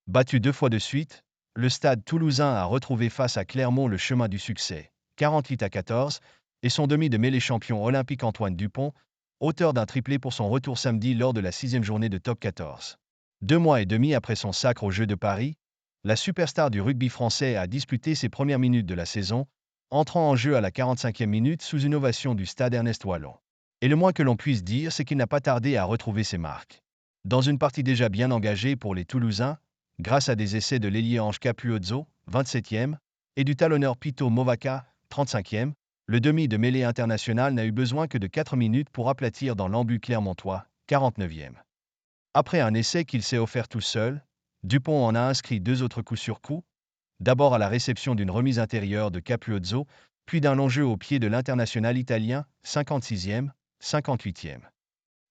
Battu 2 fois de suite, le Stade toulousain a retrouvé face à Clermont le chemin du succès, 48-14, et son demi de mêlée champion olympique Antoine Dupont, auteur d'un triplé pour son retour samedi lors de la 6e journée de Top 14. 2 mois et demi après son sacre aux Jeux de Paris, la superstar du rugby français a disputé ses premières minutes de la saison, entrant en jeu à la 45e minute sous une ovation du Stade Ernest Wallon. Et le moins que l'on puisse dire, c'est qu'il n'a pas tardé à retrouver ses marques. Dans une partie déjà bien engagée pour les Toulousains, grâce à des essais de l'ailier Ange Capuozzo, 27e, et du talonneur Pito Movaca, 35e, le demi de mêlée international n'a eu besoin que de 4 minutes pour aplatir dans l'embut clermontois, 49e. Après un essai qu'il s'est offert tout seul, Dupont en a inscrit 2 autres coups sur coup, d'abord à la réception d'une remise intérieure de Capuozzo, puis d'un long jeu au pied de l'international italien, 56e, 58e.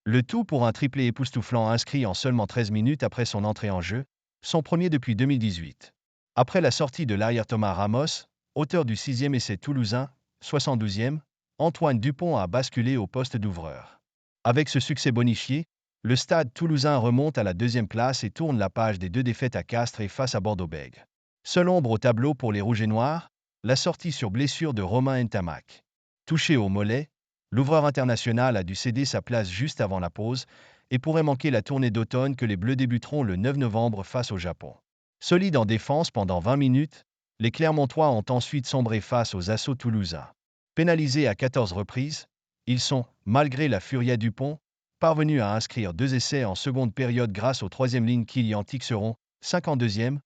Le tout pour un triplé époustouflant inscrit en seulement 13 minutes après son entrée en jeu, son premier depuis 2018. Après la sortie de l'arrière Thomas Ramos, auteur du 6e essai toulousain, 72e, Antoine Dupont a basculé au poste d'ouvreur. Avec ce succès bonifié, le Stade toulousain remonte à la 2e place et tourne la page des 2 défaites à Castres et face à Bordeaux-Bègles. Seule ombre au tableau pour les Rouges et Noirs, la sortie sur blessure de Romain Ntamak. Touché au mollet, l'ouvreur international a dû céder sa place juste avant la pause et pourrait manquer la tournée d'automne que les Bleus débuteront le 9 novembre face au Japon. Solides en défense pendant 20 minutes, les Clermontois ont ensuite sombré face aux assauts toulousains. Pénalisés à 14 reprises, ils sont, malgré la furia du Dupont, parvenus à inscrire 2 essais en seconde période grâce aux 3e lignes Kylian Tixeron, 52e,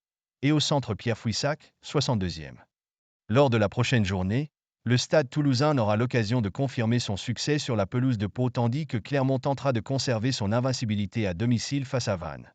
et au centre Pierre Fouissac, 62e. Lors de la prochaine journée, le Stade toulousain aura l'occasion de confirmer son succès sur la pelouse de Pau tandis que Clermont tentera de conserver son invincibilité à domicile face à Vannes.